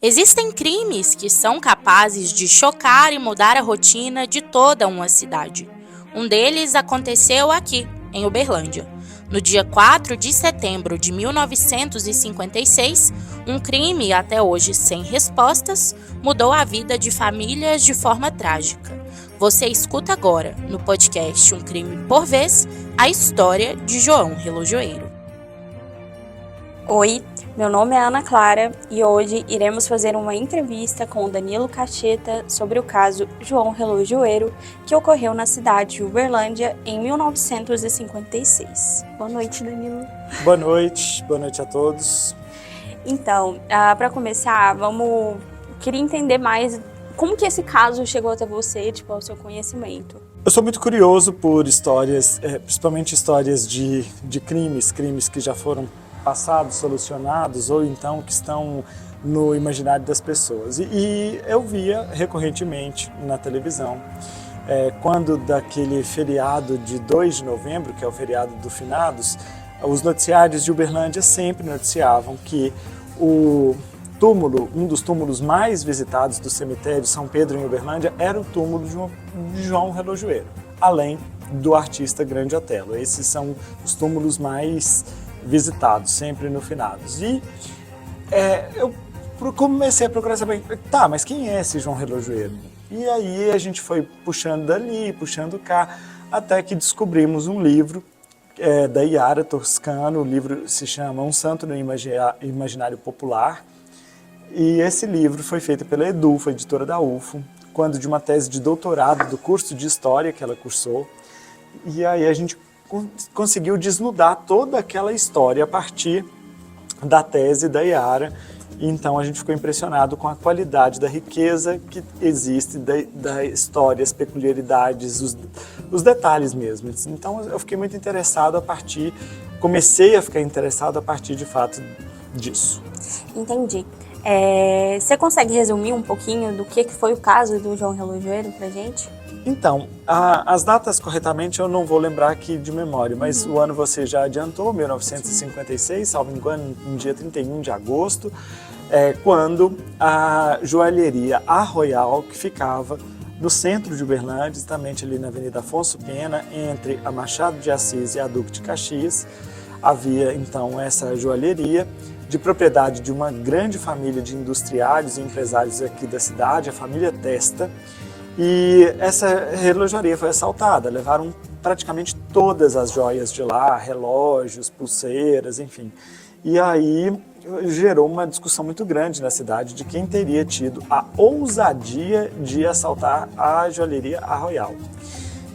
Existem crimes que são capazes de chocar e mudar a rotina de toda uma cidade. Um deles aconteceu aqui, em Uberlândia. No dia 4 de setembro de 1956, um crime até hoje sem respostas mudou a vida de famílias de forma trágica. Você escuta agora, no podcast Um Crime por Vez, a história de João Relojoeiro. Oi, meu nome é Ana Clara e hoje iremos fazer uma entrevista com o Danilo Cacheta sobre o caso João Relojoeiro, que ocorreu na cidade de Uberlândia em 1956. Boa noite, Danilo. Boa noite a todos. Então, para começar, queria entender mais como que esse caso chegou até você, ao seu conhecimento. Eu sou muito curioso por histórias, principalmente histórias de crimes que já foram passados, solucionados ou então que estão no imaginário das pessoas. E eu via recorrentemente na televisão, quando daquele feriado de 2 de novembro, que é o feriado do Finados, os noticiários de Uberlândia sempre noticiavam que um dos túmulos mais visitados do cemitério São Pedro em Uberlândia era o túmulo de João Relojoeiro, além do artista Grande Otelo. Esses são os túmulos mais visitados, sempre no Finados. E eu comecei a procurar saber, mas quem é esse João Relojoeiro? E aí a gente foi puxando dali, puxando cá, até que descobrimos um livro da Yara Toscano. O livro se chama Um Santo no Imaginário Popular. E esse livro foi feito pela EDUFO, editora da UFO, quando de uma tese de doutorado do curso de História que ela cursou. E aí a gente conseguiu desnudar toda aquela história a partir da tese da Yara. Então a gente ficou impressionado com a qualidade da riqueza que existe da história, as peculiaridades, os detalhes mesmo. Então eu fiquei muito interessado comecei a ficar interessado a partir de fato disso. Entendi. Você consegue resumir um pouquinho do que foi o caso do João Relojoeiro pra gente? Então, as datas corretamente eu não vou lembrar aqui de memória, mas o ano você já adiantou, 1956, salvo engano, no dia 31 de agosto, quando a joalheria Arroial, que ficava no centro de Uberlândia, exatamente ali na Avenida Afonso Pena, entre a Machado de Assis e a Duque de Caxias, havia então essa joalheria de propriedade de uma grande família de industriários e empresários aqui da cidade, a família Testa. E essa relojaria foi assaltada, levaram praticamente todas as joias de lá, relógios, pulseiras, enfim. E aí gerou uma discussão muito grande na cidade de quem teria tido a ousadia de assaltar a joalheria Arroial.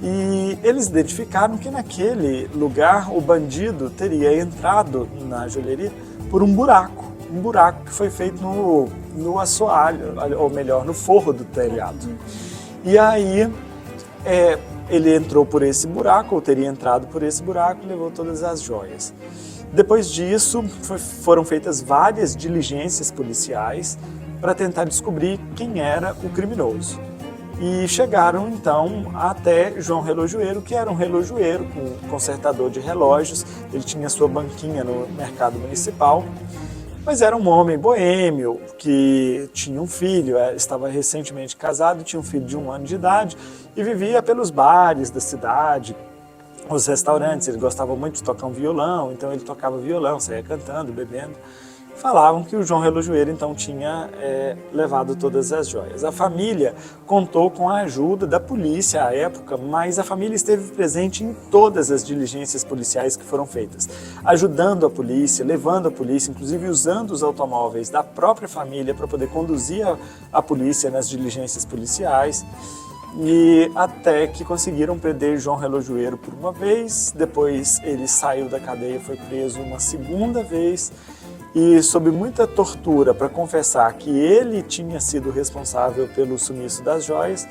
E eles identificaram que naquele lugar o bandido teria entrado na joalheria por um buraco que foi feito no assoalho, ou melhor, no forro do telhado. E aí ele entrou por esse buraco, ou teria entrado por esse buraco, e levou todas as joias. Depois disso, foram feitas várias diligências policiais para tentar descobrir quem era o criminoso. E chegaram então até João Relojoeiro, que era um relojoeiro, consertador de relógios. Ele tinha sua banquinha no mercado municipal. Mas era um homem boêmio, que tinha um filho, estava recentemente casado, tinha um filho de 1 ano de idade e vivia pelos bares da cidade, os restaurantes. Ele gostava muito de tocar um violão, então ele tocava violão, saía cantando, bebendo. Falavam que o João Relojoeiro então tinha levado todas as joias. A família contou com a ajuda da polícia à época, mas a família esteve presente em todas as diligências policiais que foram feitas, ajudando a polícia, levando a polícia, inclusive usando os automóveis da própria família para poder conduzir a polícia nas diligências policiais. E até que conseguiram prender João Relojoeiro por uma vez, depois ele saiu da cadeia, foi preso uma segunda vez, e sob muita tortura para confessar que ele tinha sido responsável pelo sumiço das joias,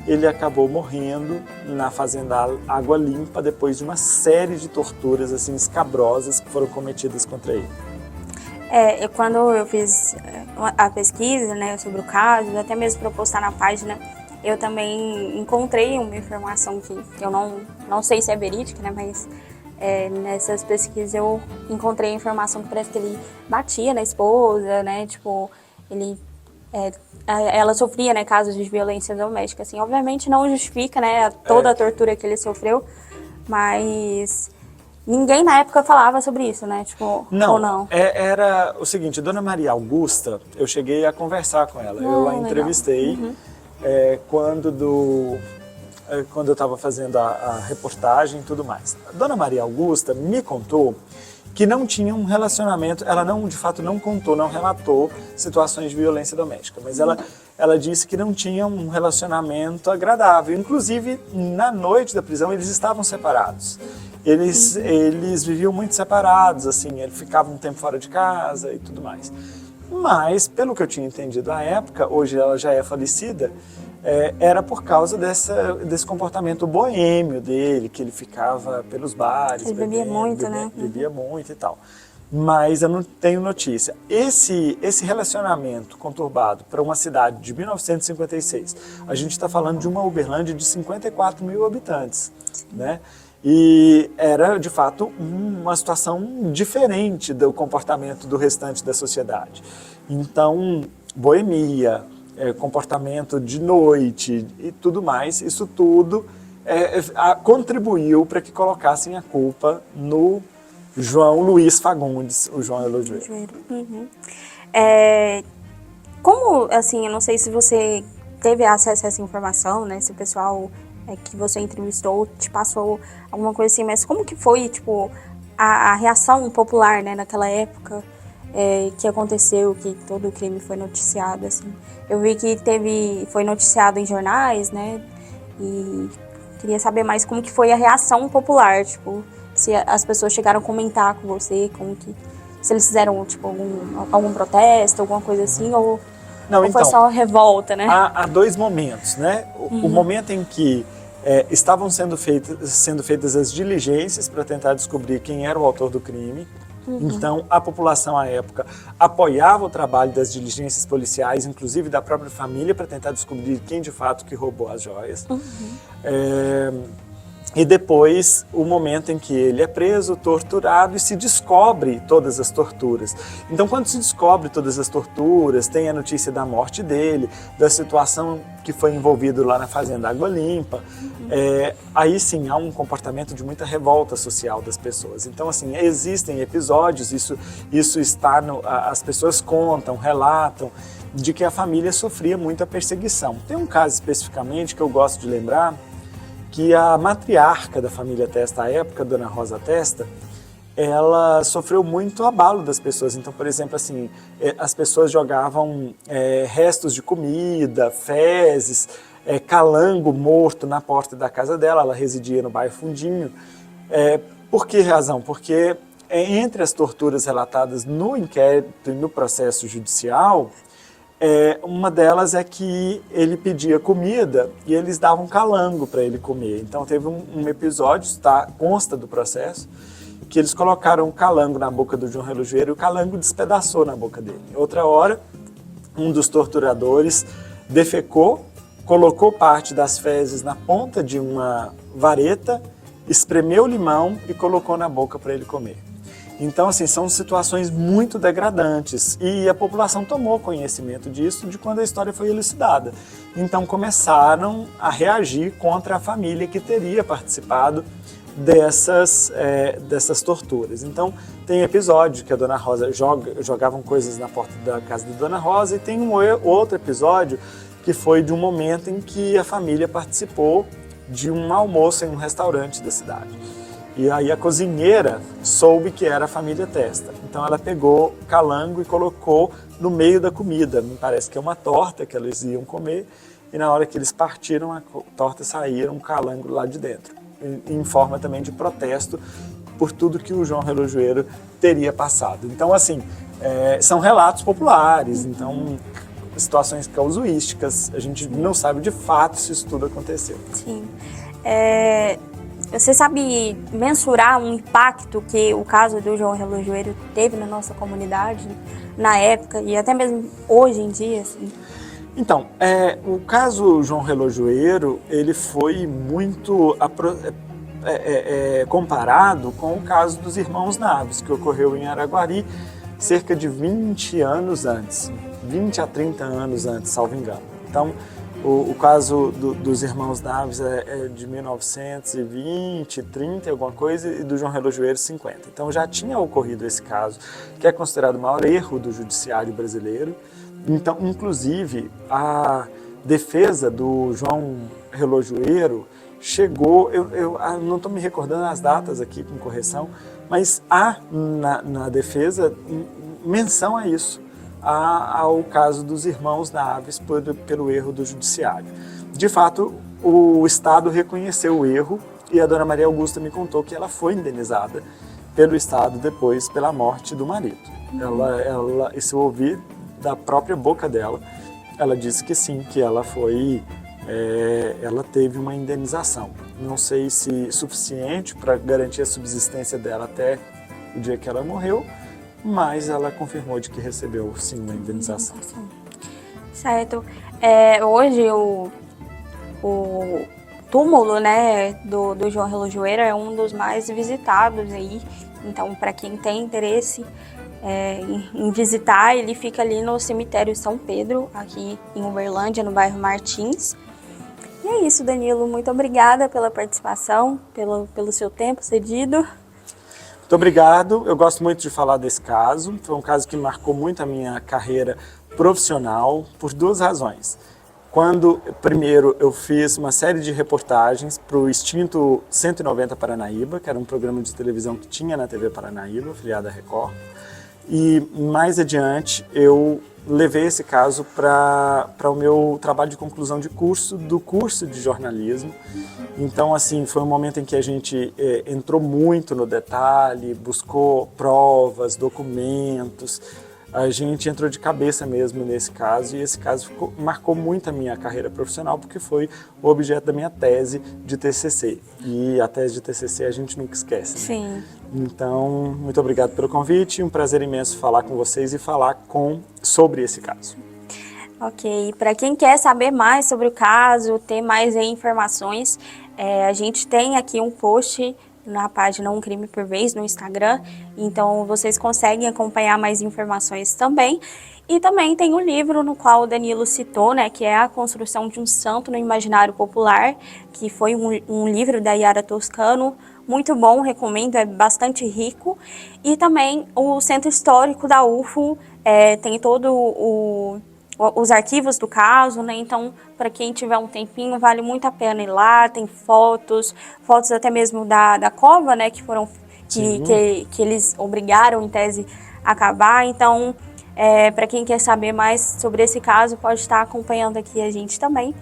ele acabou morrendo na fazenda Água Limpa depois de uma série de torturas assim escabrosas que foram cometidas contra ele. Quando eu fiz a pesquisa, sobre o caso, até mesmo para postar na página, eu também encontrei uma informação que eu não sei se é verídica, mas nessas pesquisas eu encontrei a informação que parece que ele batia na esposa, ela sofria, né, casos de violência doméstica. Assim, obviamente não justifica, né, toda a tortura que ele sofreu, mas ninguém na época falava sobre isso, né? Tipo, não, ou não? Era o seguinte, Dona Maria Augusta, eu cheguei a conversar com ela, eu a entrevistei quando eu estava fazendo a reportagem e tudo mais. A Dona Maria Augusta me contou que não tinha um relacionamento, ela não, de fato, não contou, não relatou situações de violência doméstica, mas ela disse que não tinha um relacionamento agradável. Inclusive, na noite da prisão, eles estavam separados. Eles viviam muito separados, assim, ele ficava um tempo fora de casa e tudo mais. Mas, pelo que eu tinha entendido à época, hoje ela já é falecida, era por causa desse comportamento boêmio dele, que ele ficava pelos bares. Ele bebia muito, né? Bebia muito e tal. Mas eu não tenho notícia. Esse relacionamento conturbado para uma cidade de 1956, a gente está falando de uma Uberlândia de 54 mil habitantes, né? E era, de fato, uma situação diferente do comportamento do restante da sociedade. Então, boemia, comportamento de noite e tudo mais, isso tudo contribuiu para que colocassem a culpa no João Luiz Fagundes, o João Relojoeiro. Como, assim, eu não sei se você teve acesso a essa informação, né, se o pessoal que você entrevistou te passou alguma coisa assim, mas como que foi, tipo, a reação popular, né, naquela época que aconteceu, que todo o crime foi noticiado, assim? Eu vi que foi noticiado em jornais, né, e queria saber mais como que foi a reação popular, tipo, se as pessoas chegaram a comentar com você, se eles fizeram, tipo, algum protesto, alguma coisa assim, ou foi só revolta, né? Há dois momentos, né? O momento em que estavam sendo feitas as diligências para tentar descobrir quem era o autor do crime. Então, a população à época apoiava o trabalho das diligências policiais, inclusive da própria família, para tentar descobrir quem de fato que roubou as joias. E depois, o momento em que ele é preso, torturado e se descobre todas as torturas. Então, quando se descobre todas as torturas, tem a notícia da morte dele, da situação que foi envolvido lá na Fazenda Água Limpa, aí sim há um comportamento de muita revolta social das pessoas. Então, assim, existem episódios, isso está as pessoas contam, relatam, de que a família sofria muita perseguição. Tem um caso especificamente que eu gosto de lembrar, que a matriarca da família Testa à época, Dona Rosa Testa, ela sofreu muito abalo das pessoas. Então, por exemplo, assim, as pessoas jogavam restos de comida, fezes, calango morto na porta da casa dela. Ela residia no bairro Fundinho. Por que razão? Porque entre as torturas relatadas no inquérito e no processo judicial, uma delas é que ele pedia comida e eles davam calango para ele comer. Então teve um episódio, consta do processo, que eles colocaram um calango na boca do João Relojoeiro e o calango despedaçou na boca dele. Outra hora, um dos torturadores defecou, colocou parte das fezes na ponta de uma vareta, espremeu limão e colocou na boca para ele comer. Então, assim, são situações muito degradantes e a população tomou conhecimento disso de quando a história foi elucidada. Então, começaram a reagir contra a família que teria participado dessas torturas. Então, tem episódio que a Dona Rosa jogavam coisas na porta da casa da Dona Rosa e tem outro episódio que foi de um momento em que a família participou de um almoço em um restaurante da cidade. E aí a cozinheira soube que era a família Testa. Então ela pegou calango e colocou no meio da comida. Me parece que é uma torta que eles iam comer. E na hora que eles partiram a torta, saíram um calango lá de dentro. Em forma também de protesto por tudo que o João Relojoeiro teria passado. Então, assim, são relatos populares. Então, situações causuísticas. A gente não sabe de fato se isso tudo aconteceu. Sim. Você sabe mensurar um impacto que o caso do João Relojoeiro teve na nossa comunidade, na época e até mesmo hoje em dia? Assim? Então, o caso João Relojoeiro, ele foi muito comparado com o caso dos irmãos Naves, que ocorreu em Araguari cerca de 20 anos antes, 20 a 30 anos antes, salvo engano. Então, o caso dos irmãos Naves é de 1920, 30, alguma coisa, e do João Relojoeiro, 50. Então já tinha ocorrido esse caso, que é considerado o maior erro do judiciário brasileiro. Então, inclusive, a defesa do João Relojoeiro chegou, eu não estou me recordando as datas aqui com correção, mas há na defesa menção a isso, ao caso dos irmãos Naves pelo erro do judiciário. De fato, o Estado reconheceu o erro e a dona Maria Augusta me contou que ela foi indenizada pelo Estado depois pela morte do marido. Isso eu ouvi da própria boca dela. Ela disse que sim, que ela teve uma indenização. Não sei se suficiente para garantir a subsistência dela até o dia que ela morreu, mas ela confirmou de que recebeu sim uma indenização. Certo. Hoje o túmulo, né, do João Relojoeiro é um dos mais visitados aí. Então, para quem tem interesse em visitar, ele fica ali no cemitério São Pedro, aqui em Uberlândia, no bairro Martins. E é isso, Danilo. Muito obrigada pela participação, pelo seu tempo cedido. Muito obrigado. Eu gosto muito de falar desse caso. Foi um caso que marcou muito a minha carreira profissional por duas razões. Primeiro, eu fiz uma série de reportagens para o extinto 190 Paranaíba, que era um programa de televisão que tinha na TV Paranaíba, afiliada à Record. E mais adiante, eu levei esse caso para o meu trabalho de conclusão de curso, do curso de jornalismo. Então, assim, foi um momento em que a gente entrou muito no detalhe, buscou provas, documentos. A gente entrou de cabeça mesmo nesse caso, e esse caso marcou muito a minha carreira profissional, porque foi o objeto da minha tese de TCC. E a tese de TCC a gente nunca esquece, né? Sim. Então, muito obrigado pelo convite, um prazer imenso falar com vocês e falar sobre esse caso. Ok, para quem quer saber mais sobre o caso, ter mais informações, a gente tem aqui um post na página Um Crime por Vez, no Instagram, então vocês conseguem acompanhar mais informações também. E também tem um livro no qual o Danilo citou, né, que é A Construção de um Santo no Imaginário Popular, que foi um livro da Yara Toscano, muito bom, recomendo, é bastante rico. E também o Centro Histórico da UFO tem todo os arquivos do caso, né? Então, para quem tiver um tempinho, vale muito a pena ir lá. Tem fotos até mesmo da cova, né? Que eles obrigaram, em tese, a acabar. Então, para quem quer saber mais sobre esse caso, pode estar acompanhando aqui a gente também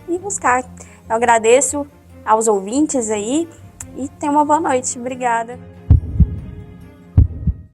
e buscar. Eu agradeço aos ouvintes aí e tenha uma boa noite. Obrigada.